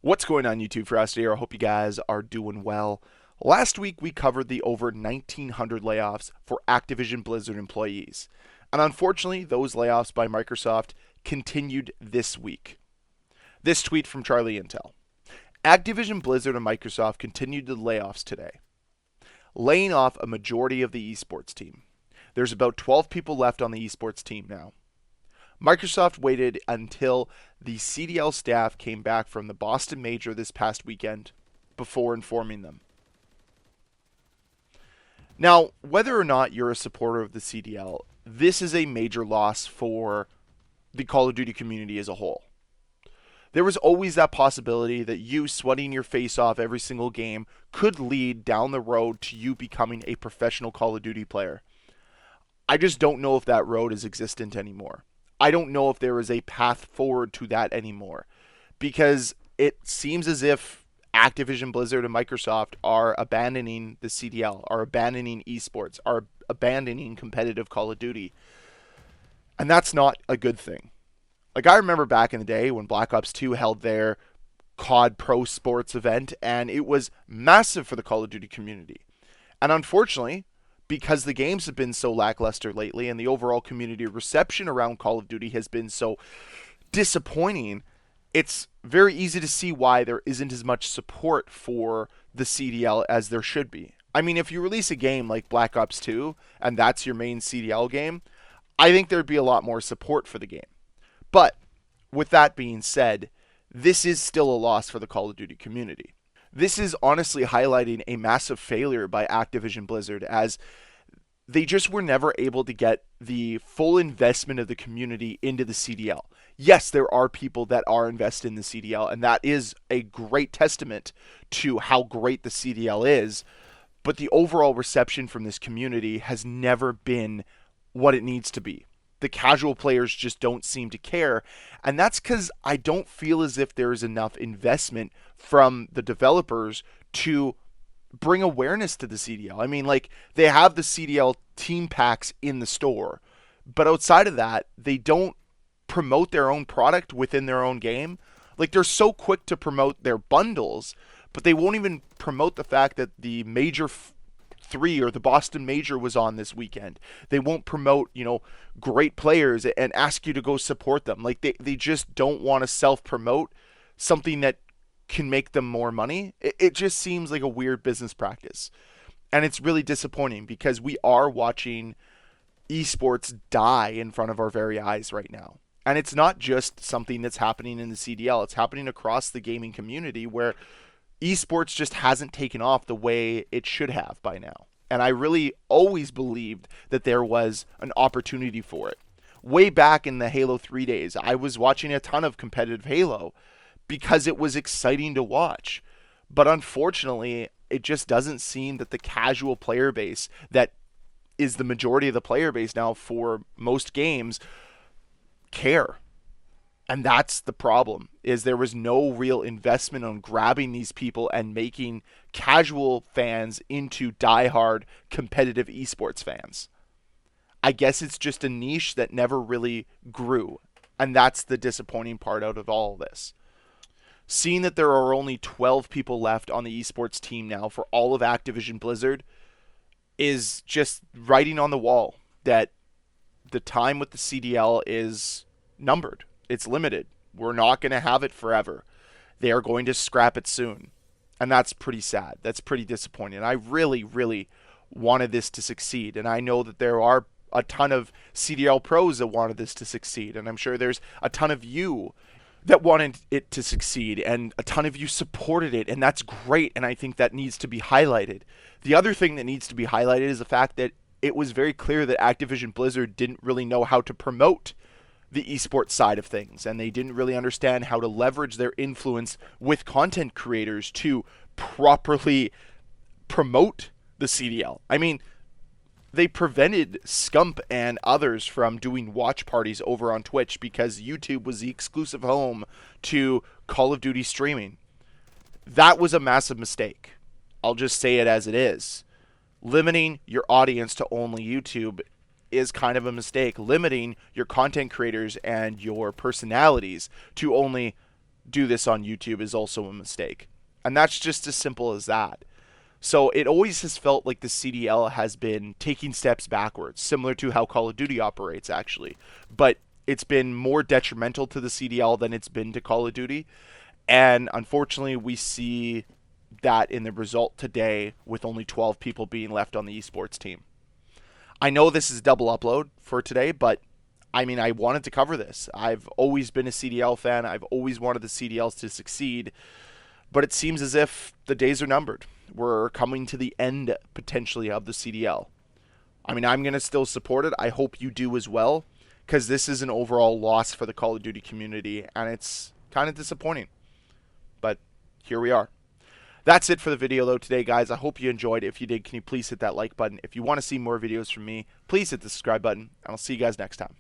What's going on YouTube? Ferocity here. I hope you guys are doing well. Last week we covered the over 1,900 layoffs for Activision Blizzard employees. And unfortunately, those layoffs by Microsoft continued this week. This tweet from Charlie Intel. Activision Blizzard and Microsoft continued the layoffs today, laying off a majority of the esports team. There's about 12 people left on the esports team now. Microsoft waited until the CDL staff came back from the Boston Major this past weekend before informing them. Now, whether or not you're a supporter of the CDL, this is a major loss for the Call of Duty community as a whole. There was always that possibility that you sweating your face off every single game could lead down the road to you becoming a professional Call of Duty player. I just don't know if that road is existent anymore. I don't know if there is a path forward to that anymore, because it seems as if Activision Blizzard and Microsoft are abandoning the CDL, are abandoning esports, are abandoning competitive Call of Duty. And that's not a good thing. Like, I remember back in the day when Black Ops 2 held their COD Pro Sports event, and it was massive for the Call of Duty community. And unfortunately, because the games have been so lackluster lately and the overall community reception around Call of Duty has been so disappointing, it's very easy to see why there isn't as much support for the CDL as there should be. I mean, if you release a game like Black Ops 2 and that's your main CDL game, I think there'd be a lot more support for the game. But with that being said, this is still a loss for the Call of Duty community. This is honestly highlighting a massive failure by Activision Blizzard, as they just were never able to get the full investment of the community into the CDL. Yes, there are people that are invested in the CDL, and that is a great testament to how great the CDL is, but the overall reception from this community has never been what it needs to be. The casual players just don't seem to care, and that's because I don't feel as if there is enough investment from the developers to bring awareness to the CDL. I mean, like, they have the CDL team packs in the store, but outside of that, they don't promote their own product within their own game. Like, they're so quick to promote their bundles, but they won't even promote the fact that the Major 3 or the Boston Major was on this weekend. They won't promote, great players and ask you to go support them. Like, they just don't want to self-promote something that can make them more money. It just seems like a weird business practice. And it's really disappointing because we are watching esports die in front of our very eyes right now. And it's not just something that's happening in the CDL. It's happening across the gaming community, where esports just hasn't taken off the way it should have by now. And I really always believed that there was an opportunity for it. Way back in the Halo 3 days, I was watching a ton of competitive Halo because it was exciting to watch. But unfortunately, it just doesn't seem that the casual player base, that is the majority of the player base now for most games, care. And that's the problem, is there was no real investment on grabbing these people and making casual fans into diehard competitive esports fans. I guess it's just a niche that never really grew. And that's the disappointing part out of all of this. Seeing that there are only 12 people left on the esports team now for all of Activision Blizzard is just writing on the wall that the time with the CDL is numbered. It's limited. We're not going to have it forever. They are going to scrap it soon. And that's pretty sad. That's pretty disappointing. I really, really wanted this to succeed. And I know that there are a ton of CDL pros that wanted this to succeed. And I'm sure there's a ton of you that wanted it to succeed. And a ton of you supported it. And that's great. And I think that needs to be highlighted. The other thing that needs to be highlighted is the fact that it was very clear that Activision Blizzard didn't really know how to promote the esports side of things, and they didn't really understand how to leverage their influence with content creators to properly promote the CDL. I mean, they prevented Scump and others from doing watch parties over on Twitch because YouTube was the exclusive home to Call of Duty streaming. That was a massive mistake. I'll just say it as it is. Limiting your audience to only YouTube is kind of a mistake. Limiting your content creators and your personalities to only do this on YouTube is also a mistake. And that's just as simple as that. So it always has felt like the CDL has been taking steps backwards, similar to how Call of Duty operates, actually. But it's been more detrimental to the CDL than it's been to Call of Duty. And unfortunately, we see that in the result today with only 12 people being left on the esports team. I know this is a double upload for today, but I mean, I wanted to cover this. I've always been a CDL fan. I've always wanted the CDLs to succeed. But it seems as if the days are numbered. We're coming to the end, potentially, of the CDL. I mean, I'm going to still support it. I hope you do as well, because this is an overall loss for the Call of Duty community, and it's kind of disappointing. But here we are. That's it for the video, though, today, guys. I hope you enjoyed. If you did, can you please hit that like button? If you want to see more videos from me, please hit the subscribe button, and I'll see you guys next time.